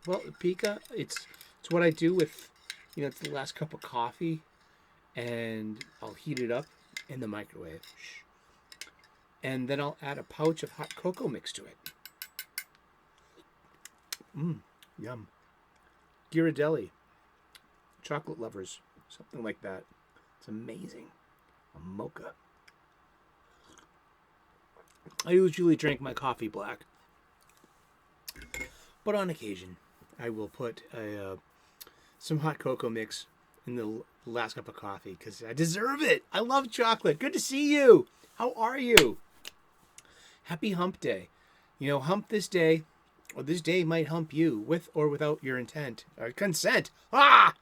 Well, pica, it's what I do with, it's the last cup of coffee, and I'll heat it up in the microwave. And then I'll add a pouch of hot cocoa mix to it. Yum. Ghirardelli. Chocolate lovers. Something like that. It's amazing. A mocha. I usually drink my coffee black. But on occasion, I will put some hot cocoa mix in the last cup of coffee because I deserve it. I love chocolate. Good to see you. How are you? Happy hump day. Hump this day, or this day might hump you, with or without your intent or consent. Ah!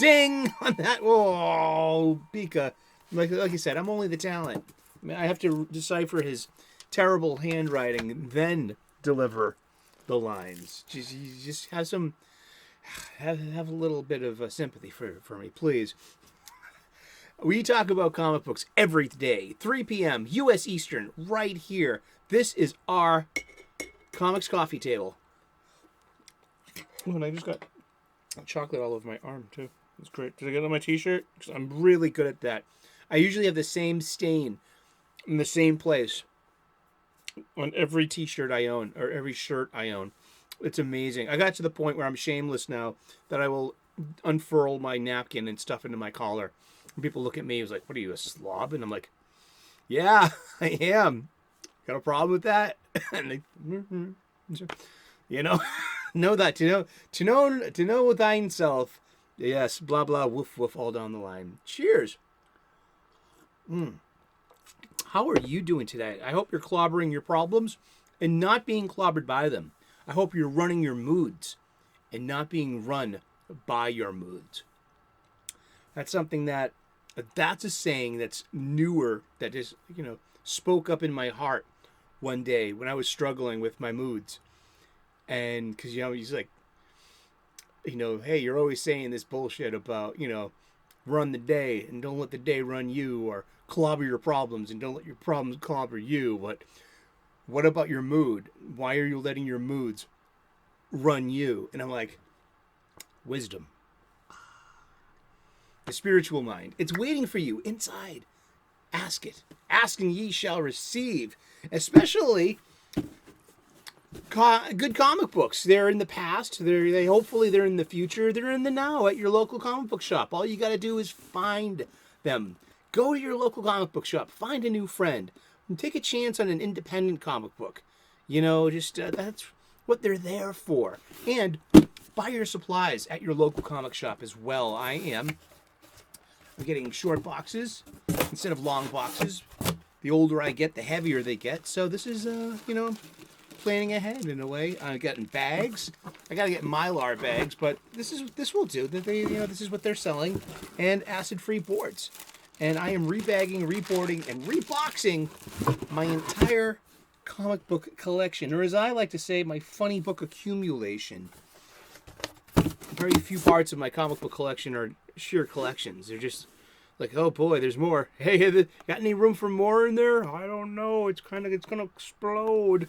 Ding! On that. Oh, Pika. Like you said, I'm only the talent. I have to decipher his terrible handwriting and then deliver the lines. Just have some, have a little bit of sympathy for me, please. We talk about comic books every day, 3 p.m. U.S. Eastern, right here. This is our Comics Coffee Table. Oh, and I just got chocolate all over my arm, too. It's great. Did I get it on my t-shirt? Because I'm really good at that. I usually have the same stain in the same place on every t-shirt I own, or every shirt I own. It's amazing. I got to the point where I'm shameless now that I will unfurl my napkin and stuff into my collar. And people look at me, it's like, what are you, a slob? And I'm like, yeah, I am. Got a problem with that? And they, know that, to know thine self. Yes, blah, blah, woof, woof, all down the line. Cheers. How are you doing today? I hope you're clobbering your problems and not being clobbered by them. I hope you're running your moods and not being run by your moods. That's something that's a saying that's newer, that just, spoke up in my heart one day when I was struggling with my moods. And because, he's like, hey, you're always saying this bullshit about, run the day and don't let the day run you, or clobber your problems and don't let your problems clobber you. But what about your mood? Why are you letting your moods run you? And I'm like, wisdom. The spiritual mind. It's waiting for you inside. Ask it. Ask and ye shall receive. Especially good comic books. They're in the past. They hopefully they're in the future. They're in the now at your local comic book shop. All you got to do is find them. Go to your local comic book shop. Find a new friend. And take a chance on an independent comic book. That's what they're there for. And buy your supplies at your local comic shop as well. I'm getting short boxes instead of long boxes. The older I get, the heavier they get. So this is, planning ahead in a way. I'm getting bags. I gotta get Mylar bags, but this will do. This is what they're selling, and acid-free boards. And I am rebagging, reboarding, and reboxing my entire comic book collection, or as I like to say, my funny book accumulation. Very few parts of my comic book collection are sheer collections. They're just like, oh boy, there's more. Hey, got any room for more in there? I don't know. It's gonna explode.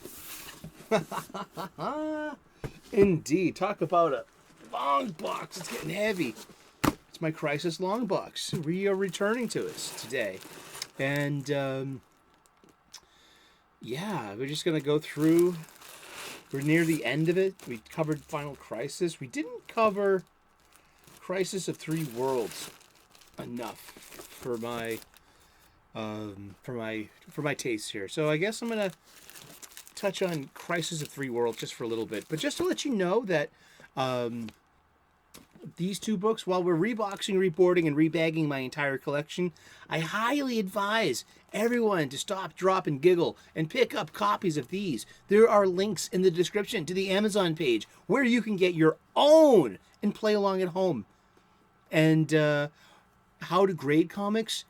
Indeed. Talk about a long box. It's getting heavy. It's my Crisis long box. We are returning to us today. And, we're just going to go through. We're near the end of it. We covered Final Crisis. We didn't cover Crisis of Three Worlds enough for my taste here. So I guess I'm going to touch on Crisis of Three Worlds just for a little bit. But just to let you know that these two books, while we're reboxing, reboarding, and rebagging my entire collection, I highly advise everyone to stop, drop, and giggle and pick up copies of these. There are links in the description to the Amazon page where you can get your own and play along at home. And How to Grade Comics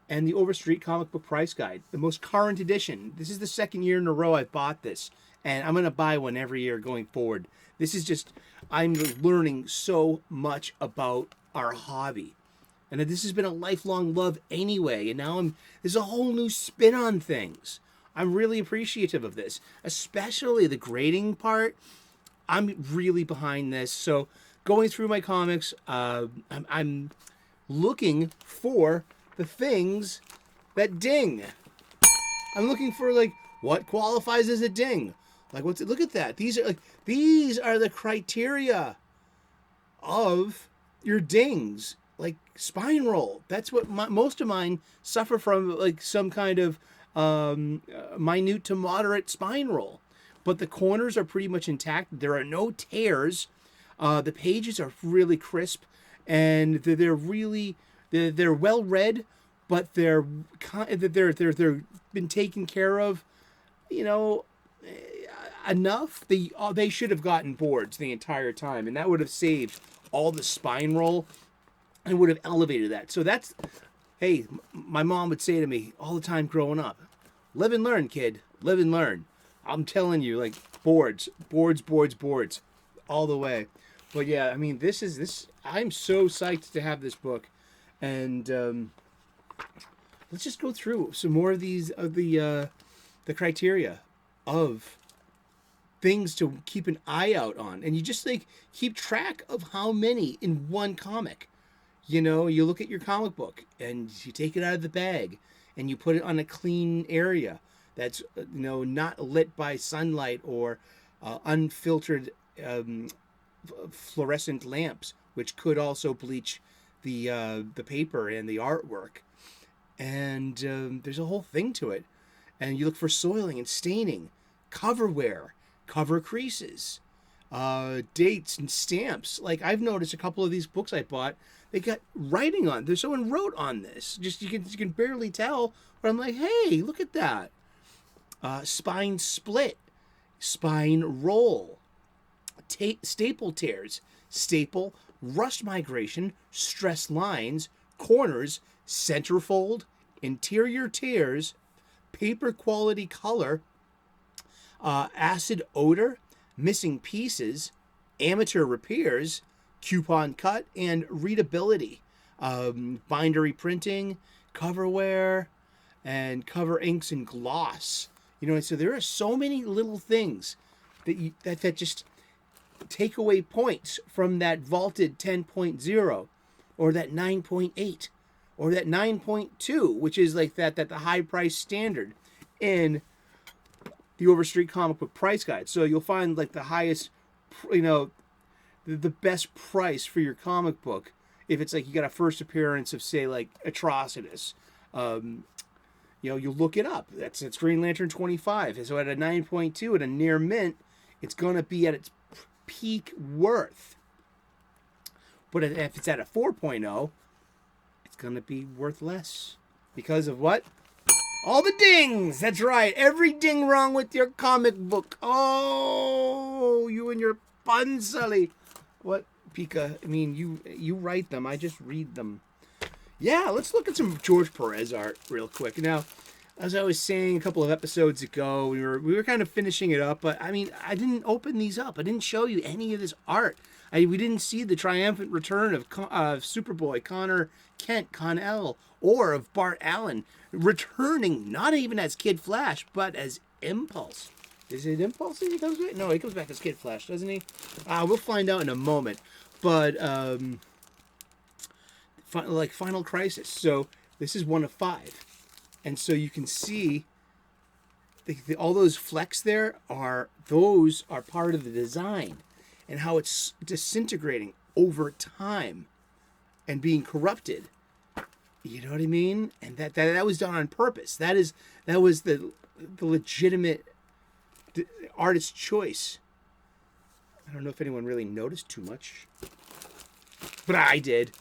and the Overstreet Comic Book Price Guide, the most current edition. This is the second year in a row I've bought this, and I'm going to buy one every year going forward. This is just, I'm learning so much about our hobby. And this has been a lifelong love anyway, and now there's a whole new spin on things. I'm really appreciative of this, especially the grading part. I'm really behind this. So going through my comics, I'm looking for the things that ding. I'm looking for like what qualifies as a ding. Like what's it? Look at that. These are the criteria of your dings. Like spine roll. That's what most of mine suffer from. Like some kind of minute to moderate spine roll. But the corners are pretty much intact. There are no tears. The pages are really crisp, and they're well read, but they're been taken care of, enough. They should have gotten boards the entire time, and that would have saved all the spine roll and would have elevated that. So that's, hey, my mom would say to me all the time growing up, live and learn, kid, live and learn. I'm telling you, like boards, all the way. But yeah, I mean, this. I'm so psyched to have this book, and let's just go through some more of these the criteria of things to keep an eye out on, and you just keep track of how many in one comic. You look at your comic book and you take it out of the bag and you put it on a clean area that's not lit by sunlight or unfiltered fluorescent lamps, which could also bleach the paper and the artwork. And there's a whole thing to it. And you look for soiling and staining, cover wear, cover creases, dates and stamps. Like I've noticed a couple of these books I bought, they got writing on. There's someone wrote on this. Just you can barely tell. But I'm like, hey, look at that. Spine split, spine roll, staple tears, staple, rust migration, stress lines, corners, centerfold, interior tears, paper quality color, acid odor, missing pieces, amateur repairs, coupon cut, and readability, bindery printing, cover wear, and cover inks and gloss. So there are so many little things that just take away points from that vaulted 10.0 or that 9.8 or that 9.2, which is like that the high price standard in the Overstreet comic book price guide. So you'll find like the highest, the best price for your comic book if it's like you got a first appearance of, say, like Atrocitus. You look it up. That's Green Lantern 25. So at a 9.2 at a near mint, it's going to be at its peak worth. But if it's at a 4.0, it's going to be worth less. Because of what? All the dings! That's right. Every ding wrong with your comic book. Oh, you and your puns, Sully. What, Pika? I mean, you write them. I just read them. Yeah, let's look at some George Perez art real quick. Now, as I was saying a couple of episodes ago, we were kind of finishing it up, but I mean, I didn't open these up. I didn't show you any of this art. We didn't see the triumphant return of Superboy, Connor Kent, Con-El, or of Bart Allen, returning not even as Kid Flash, but as Impulse. Is it Impulse that he comes back? No, he comes back as Kid Flash, doesn't he? We'll find out in a moment. But, like Final Crisis. So this is 1 of 5. And so you can see all those flecks there are part of the design and how it's disintegrating over time and being corrupted. You know what I mean? And that was done on purpose. That was the legitimate artist's choice. I don't know if anyone really noticed too much, but I did.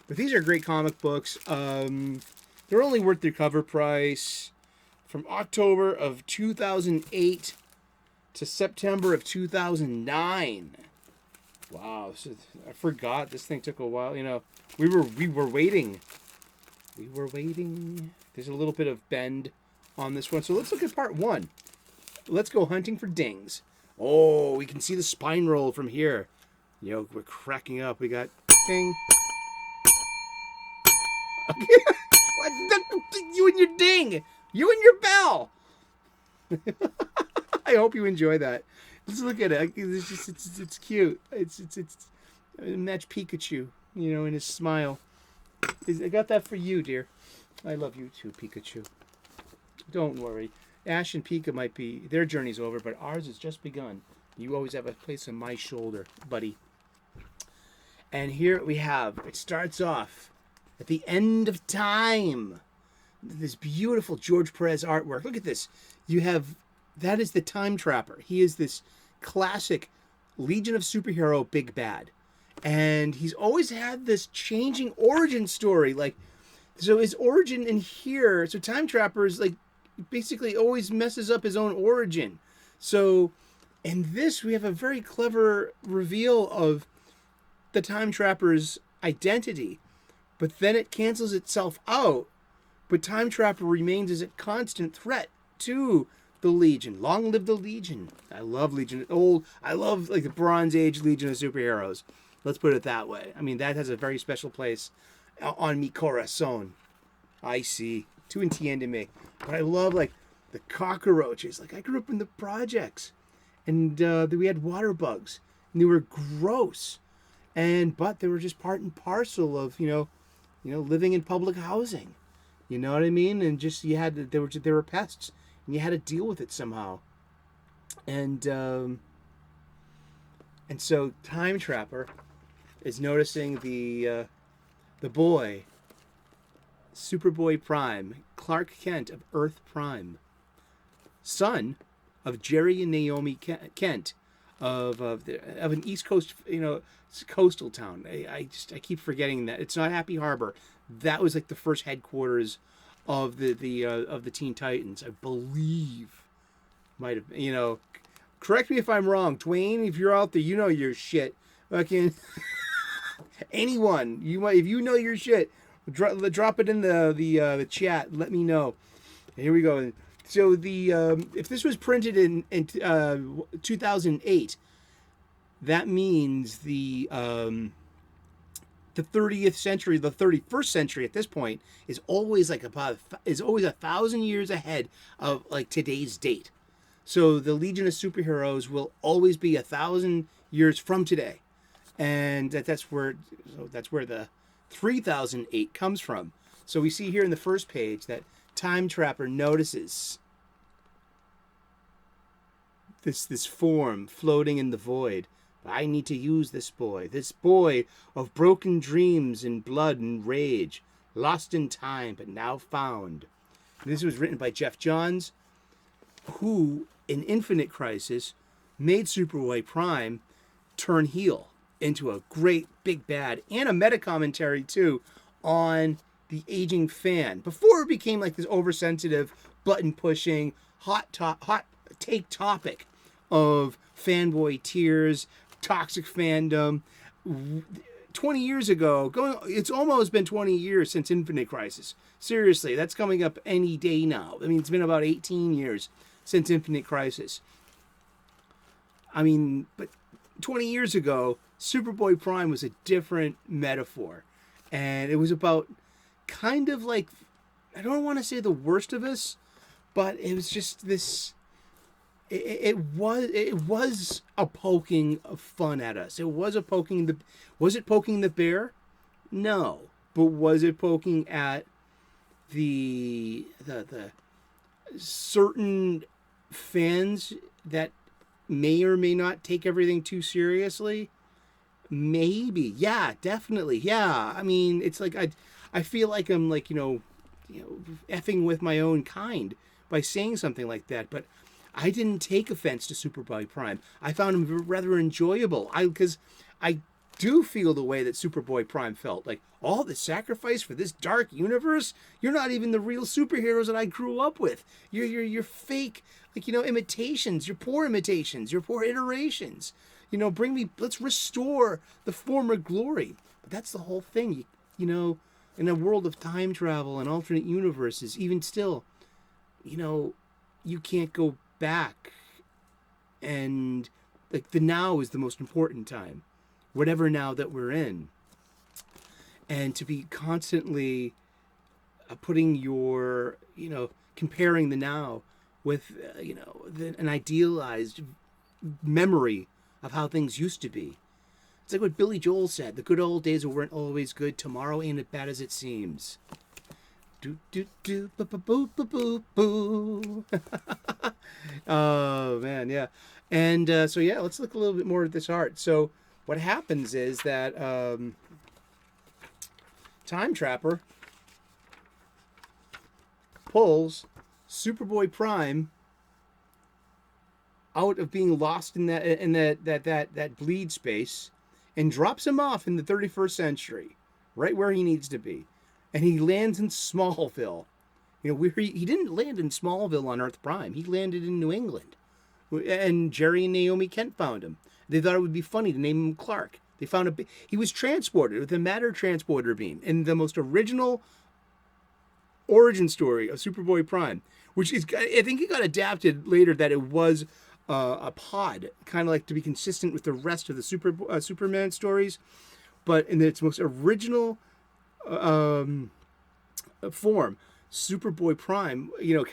But these are great comic books. They're only worth their cover price. From October of 2008 to September of 2009. Wow, I forgot this thing took a while. We were waiting. We were waiting. There's a little bit of bend on this one. So let's look at part 1. Let's go hunting for dings. Oh, we can see the spine roll from here. We're cracking up. We got ding. You and your ding. You and your bell. I hope you enjoy that. Let's look at it. It's cute. It's match Pikachu, in his smile. I got that for you, dear. I love you too, Pikachu. Don't worry. Ash and Pika their journey's over, but ours has just begun. You always have a place on my shoulder, buddy. And here we have, it starts off at the end of time. This beautiful George Perez artwork. Look at this. That is the Time Trapper. He is this classic Legion of Superhero big bad. And he's always had this changing origin story. So his origin in here, so Time Trapper is basically always messes up his own origin. So in this, we have a very clever reveal of the Time Trapper's identity. But then it cancels itself out. But Time Trapper remains as a constant threat to the Legion. Long live the Legion. I love Legion. I love the Bronze Age Legion of Superheroes. Let's put it that way. I mean, that has a very special place on mi corazón. I see. Tu entiéndeme. But I love, the cockroaches. I grew up in the projects. And we had water bugs. And they were gross. But they were just part and parcel of, living in public housing. You know what I mean? And just, they were pests. And you had to deal with it somehow. And so Time Trapper is noticing the boy, Superboy Prime, Clark Kent of Earth Prime, son of Jerry and Naomi Kent of an East Coast, coastal town. I keep forgetting that it's not Happy Harbor. That was the first headquarters of the Teen Titans, I believe. Might have, correct me if I'm wrong, Dwayne. If you're out there, you know your shit. Fucking anyone, if you know your shit, drop it in the chat. Let me know. Here we go. So if this was printed in 2008, that means the 30th century, the 31st century at this point is always always 1,000 years ahead of today's date. So the Legion of Superheroes will always be 1,000 years from today, and that's where the 3008 comes from. So we see here in the first page that Time Trapper notices this form floating in the void. I need to use this boy of broken dreams and blood and rage, lost in time but now found. And this was written by Jeff Johns, who in Infinite Crisis made Superboy Prime turn heel into a great big bad, and a meta commentary too on the aging fan before it became this oversensitive, button pushing, hot take topic of fanboy tears, toxic fandom. 20 years ago, it's almost been 20 years since Infinite Crisis. Seriously, that's coming up any day now. I mean, it's been about 18 years since Infinite Crisis. I mean, but 20 years ago, Superboy Prime was a different metaphor. And it was about kind of I don't want to say the worst of us, but it was just this... It was a poking of fun at us. It was a poking was it poking the bear? No. But was it poking at the certain fans that may or may not take everything too seriously? Maybe. Yeah, definitely. Yeah. I mean, it's I feel like I'm effing with my own kind by saying something like that, but I didn't take offense to Superboy Prime. I found him rather enjoyable. Because I do feel the way that Superboy Prime felt. All the sacrifice for this dark universe? You're not even the real superheroes that I grew up with. You're fake, imitations. You're poor imitations. You're poor iterations. Let's restore the former glory. But that's the whole thing. In a world of time travel and alternate universes, even still, you can't go back, and the now is the most important time, whatever now that we're in. And to be constantly putting comparing the now with an idealized memory of how things used to be. It's like what Billy Joel said, the good old days weren't always good. Tomorrow ain't as bad as it seems. Do do do boo boo boo boo boo boo. Oh man, yeah. And so yeah, let's look a little bit more at this art. So what happens is that Time Trapper pulls Superboy Prime out of being lost in that bleed space and drops him off in the 31st century, right where he needs to be. And he lands in Smallville. You know, where he didn't land in Smallville on Earth Prime. He landed in New England. And Jerry and Naomi Kent found him. They thought it would be funny to name him Clark. They found he was transported with a matter transporter beam in the most original origin story of Superboy Prime, which is, I think it got adapted later that it was a pod, kind of like to be consistent with the rest of the Superman stories. But in its most original form, Superboy Prime, you know,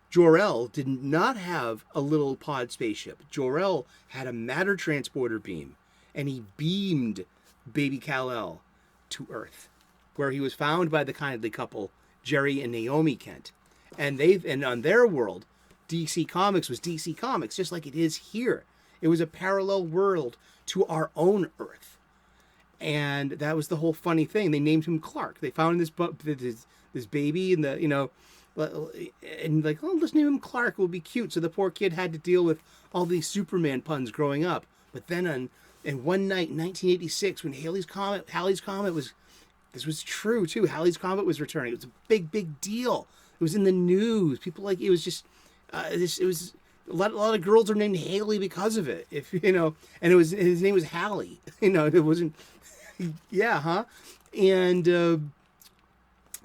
Jor-El did not have a little pod spaceship. Jor-El had a matter transporter beam, and he beamed baby Kal-El to Earth, where he was found by the kindly couple, Jerry and Naomi Kent. And on their world, DC Comics was DC Comics, just like it is here. It was a parallel world to our own Earth. And that was the whole funny thing. They named him Clark. They found this baby in the, you know, and like, oh, let's name him Clark. It will be cute. So the poor kid had to deal with all these Superman puns growing up. But then in one night in 1986, when Halley's Comet was, this was true too. Halley's Comet was returning. It was a big deal. It was in the news. People like, it was just, it was a lot of girls are named Haley because of it. If you know, and his name was Halley. You know, it wasn't. Yeah, huh? And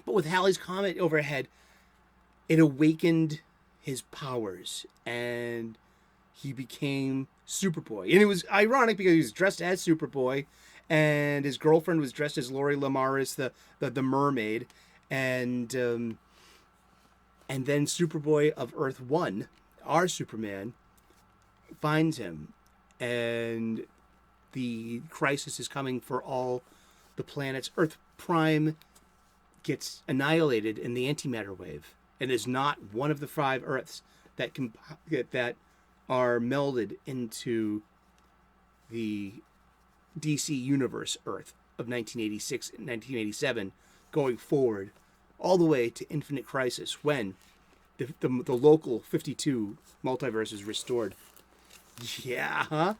but with Halley's Comet overhead, it awakened his powers, and he became Superboy. And it was ironic because he was dressed as Superboy, and his girlfriend was dressed as Lori Lamaris, the mermaid, and then Superboy of Earth 1, our Superman, finds him, and the crisis is coming for all the planets. Earth Prime gets annihilated in the antimatter wave, and is not one of the 5 Earths that are melded into the DC Universe Earth of 1986 and 1987, going forward all the way to Infinite Crisis, when the local 52 multiverse is restored. Yeah, huh?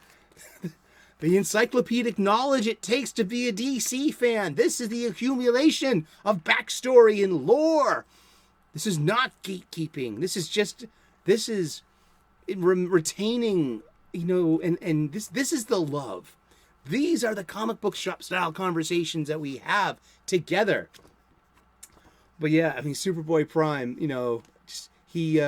The encyclopedic knowledge it takes to be a DC fan. This is the accumulation of backstory and lore. This is not gatekeeping. This is retaining, you know, and this is the love. These are the comic book shop style conversations that we have together. But yeah, I mean, Superboy Prime, you know, he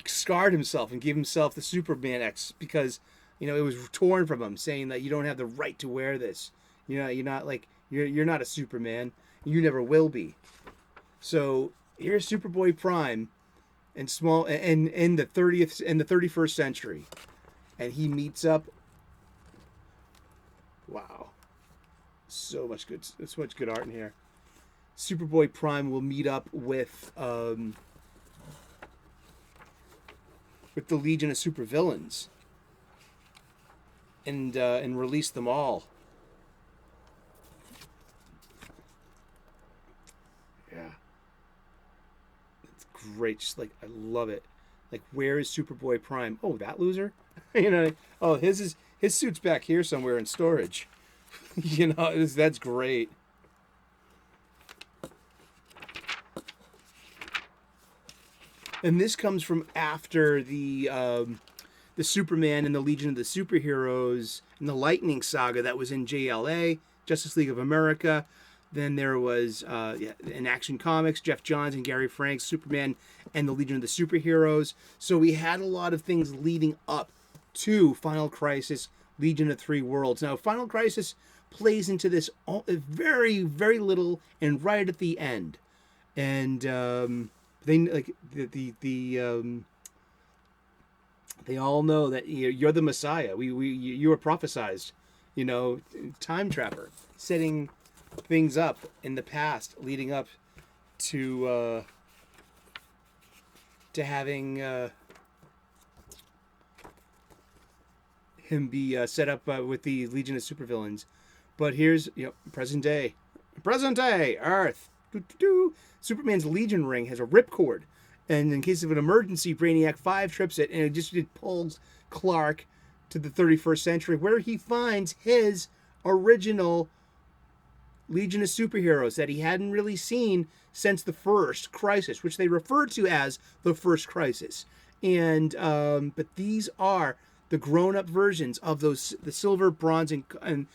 scarred himself and gave himself the Superman X because, you know, it was torn from him, saying that you don't have the right to wear this. You know, you're not a Superman. You never will be. So here's Superboy Prime in the 31st century, and he meets up. Wow, so much good art in here. Superboy Prime will meet up with the Legion of Supervillains and release them all. Yeah, it's great. Just like, I love it. Like, where is Superboy Prime? Oh, that loser. You know. Oh, his suit's back here somewhere in storage. You know, that's great. And this comes from after the Superman and the Legion of the Superheroes and the Lightning Saga that was in JLA, Justice League of America. Then there was in Action Comics, Jeff Johns and Gary Franks, Superman and the Legion of the Superheroes. So we had a lot of things leading up to Final Crisis, Legion of Three Worlds. Now, Final Crisis plays into this very, very little and right at the end. And they like the They all know that you're the Messiah. You were prophesized, time trapper, setting things up in the past, leading up to having him be set up with the Legion of Supervillains. But here's present day, Earth. Superman's Legion ring has a ripcord, and in case of an emergency, Brainiac 5 trips it, and it pulls Clark to the 31st century, where he finds his original Legion of Superheroes that he hadn't really seen since the first crisis, which they refer to as the first crisis. And but these are the grown-up versions of the silver, bronze, and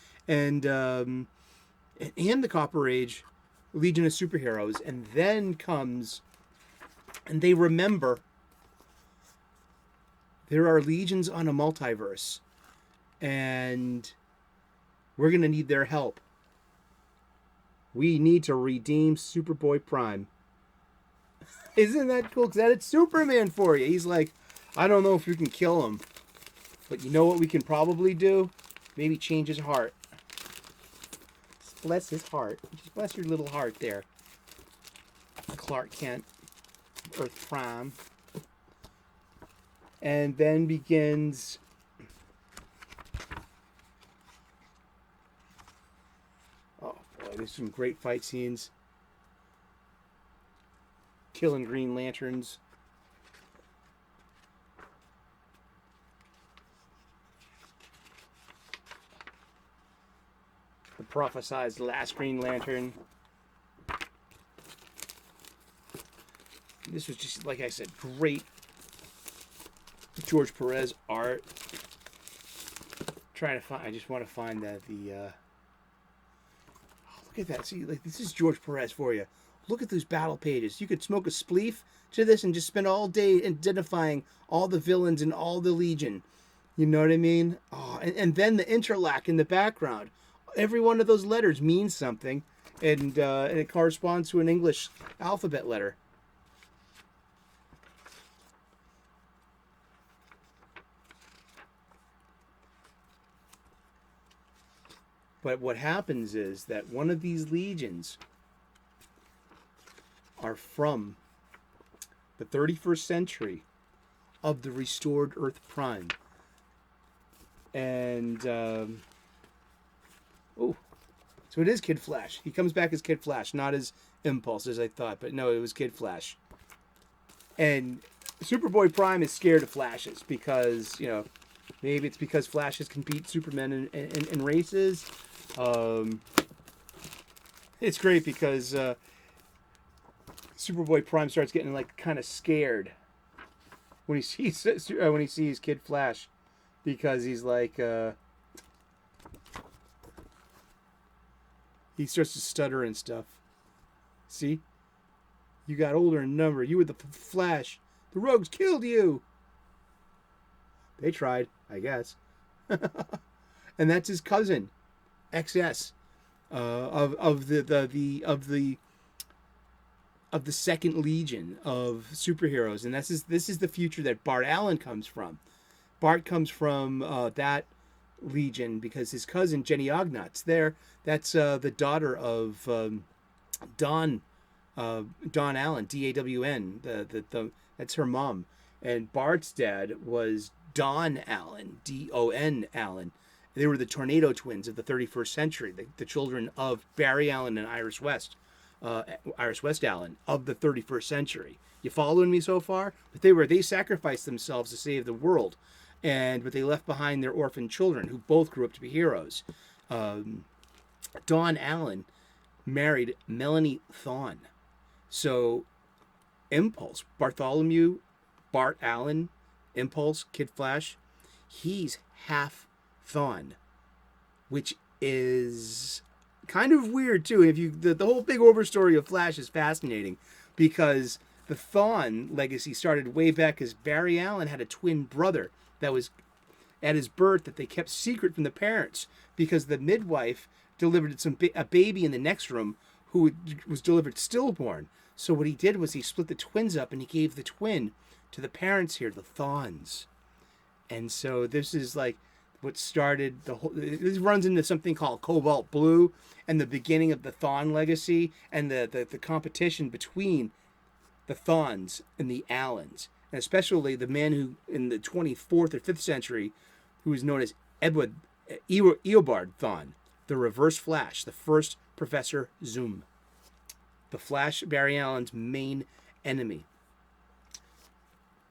the Copper Age Legion of Superheroes. And then comes, and they remember there are legions on a multiverse, and we're going to need their help. We need to redeem Superboy Prime. Isn't that cool? Because that's Superman for you. He's like, I don't know if we can kill him, but you know what we can probably do? Maybe change his heart. Just bless his heart. Just bless your little heart there. Clark Kent, Earth Prime. And then begins... oh boy, there's some great fight scenes. Killing Green Lanterns. The prophesized last Green Lantern. This was just, like I said, great George Perez art. Trying to find, I just want to find that oh, look at that. See, like, this is George Perez for you. Look at those battle pages. You could smoke a spleef to this and just spend all day identifying all the villains and all the Legion. You know what I mean? Oh, and then the interlac in the background. Every one of those letters means something, and it corresponds to an English alphabet letter. But what happens is that one of these legions are from the 31st century of the restored Earth Prime. And, oh, so it is Kid Flash. He comes back as Kid Flash, not as Impulse, as I thought. But no, it was Kid Flash. And Superboy Prime is scared of Flashes because, maybe it's because Flashes can beat Superman in races. It's great because Superboy Prime starts getting like kind of scared when he sees Kid Flash, because he's like he starts to stutter and stuff. See, you got older in number. You were the Flash. The Rogues killed you. They tried, I guess. And that's his cousin, XS, of the second Legion of superheroes, and this is the future that Bart Allen comes from. Bart comes from that Legion because his cousin Jenny Ognot's there. That's the daughter of Dawn Allen, DAWN. That's her mom, and Bart's dad was Don Allen, DON Allen. They were the Tornado Twins of the 31st century, the children of Barry Allen and Iris West Allen of the 31st century. You following me so far? But they sacrificed themselves to save the world, but they left behind their orphan children who both grew up to be heroes. Dawn Allen married Melanie Thawne. So Impulse, Bartholomew, Bart Allen, Impulse, Kid Flash, he's half Thawne, which is kind of weird too. If the whole big overstory of Flash is fascinating because the Thawne legacy started way back as Barry Allen had a twin brother that was at his birth that they kept secret from the parents because the midwife delivered a baby in the next room who was delivered stillborn. So what he did was he split the twins up and he gave the twin to the parents here, the Thawnes. And so this is like what started the whole. This runs into something called Cobalt Blue and the beginning of the Thawne legacy and the competition between the Thawnes and the Allens, and especially the man who in the 24th or 5th century, who is known as Edward Eobard Thawne, the Reverse Flash, the first Professor Zoom, the Flash, Barry Allen's main enemy.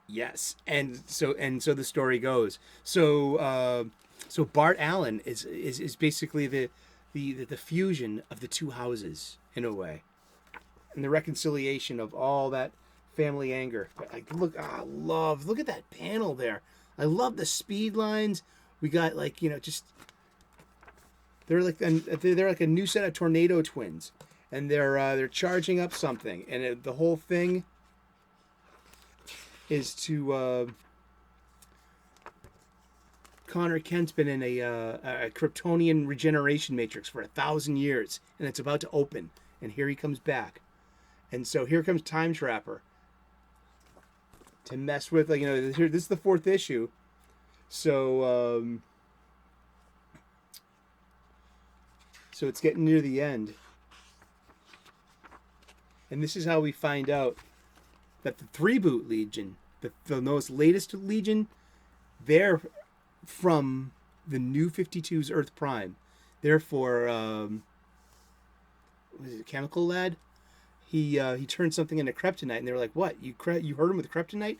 Yes, and so the story goes. So Bart Allen is basically the fusion of the two houses in a way, and the reconciliation of all that family anger. But look at that panel there. I love the speed lines. We got just they're like a new set of tornado twins, and they're charging up something, and the whole thing is to Connor Kent's been in a Kryptonian regeneration matrix for 1,000 years, and it's about to open, and here he comes back, and so here comes Time Trapper to mess with this is the 4th issue, so it's getting near the end, and this is how we find out that the 3-boot Legion, the most latest Legion, they're from the New 52's Earth Prime. Therefore, was it Chemical Lad? He turned something into kryptonite, and they were like, "What? You heard him with kryptonite?"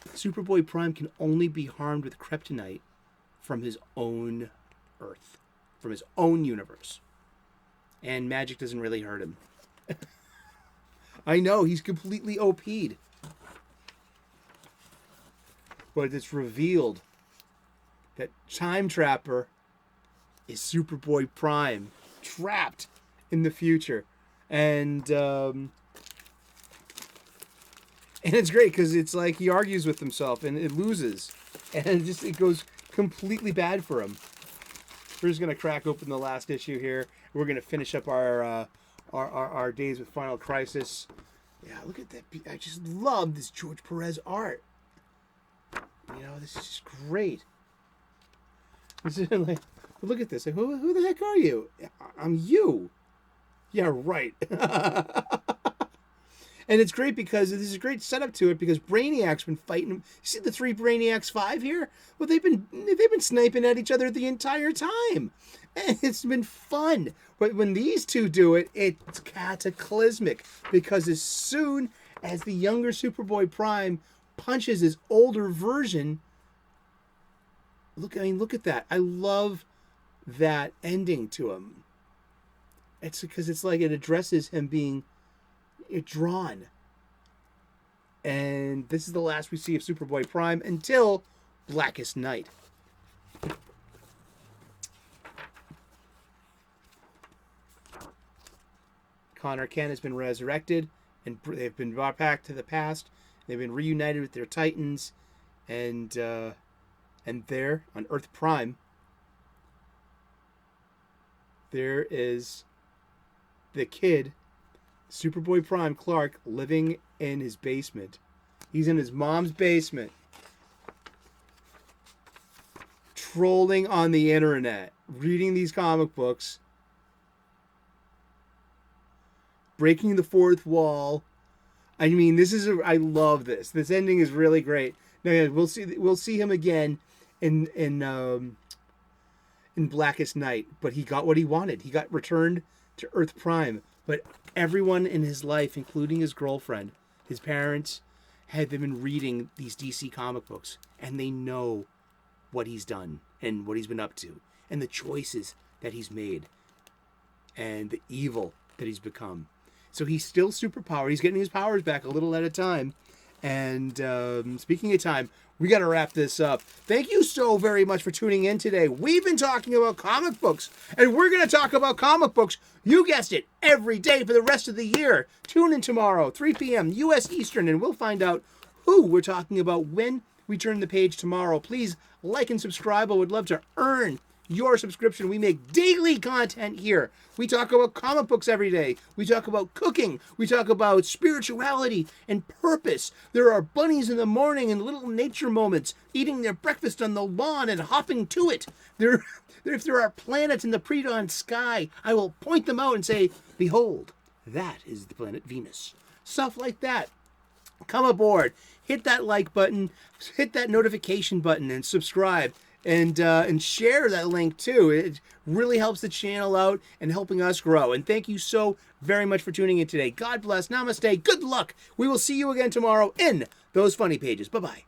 Superboy Prime can only be harmed with kryptonite from his own Earth, from his own universe, and magic doesn't really hurt him. I know, he's completely OP'd. But it's revealed that Time Trapper is Superboy Prime, trapped in the future. And it's great because it's like he argues with himself and it loses. And it goes completely bad for him. We're just going to crack open the last issue here. We're going to finish up our days with Final Crisis. Yeah, look at that. I just love this George Perez art. This is just great. Like, look at this. Like, who the heck are you? I'm you. Yeah, right. And it's great because this is a great setup to it because Brainiac's been fighting. You see the 3 Brainiacs 5 here? Well, they've been sniping at each other the entire time. And it's been fun. But when these two do it, it's cataclysmic because as soon as the younger Superboy Prime punches his older version, look at that. I love that ending to him. It's because it's like it addresses him being drawn. And this is the last we see of Superboy Prime until Blackest Night. Connor Kent has been resurrected, and they've been brought back to the past. They've been reunited with their Titans, and there on Earth Prime, there is the kid, Superboy Prime Clark, living in his basement. He's in his mom's basement, trolling on the internet, reading these comic books, breaking the fourth wall. I mean, I love this. This ending is really great. Now, yeah, we'll see him again in Blackest Night, but he got what he wanted. He got returned to Earth Prime. But everyone in his life, including his girlfriend, his parents, had been reading these DC comic books, and they know what he's done and what he's been up to, and the choices that he's made, and the evil that he's become. So he's still superpowered. He's getting his powers back a little at a time. And speaking of time, we got to wrap this up. Thank you so very much for tuning in today. We've been talking about comic books, and we're going to talk about comic books, you guessed it, every day for the rest of the year. Tune in tomorrow, 3 p.m. U.S. Eastern, and we'll find out who we're talking about when we turn the page tomorrow. Please like and subscribe. I would love to earn your subscription. We make daily content here. We talk about comic books every day. We talk about cooking. We talk about spirituality and purpose. There are bunnies in the morning and little nature moments, eating their breakfast on the lawn and hopping to it. If there are planets in the pre-dawn sky, I will point them out and say, behold, that is the planet Venus. Stuff like that. Come aboard. Hit that like button. Hit that notification button and subscribe. And share that link too. It really helps the channel out and helping us grow. And thank you so very much for tuning in today. God bless. Namaste. Good luck. We will see you again tomorrow in those funny pages. Bye-bye.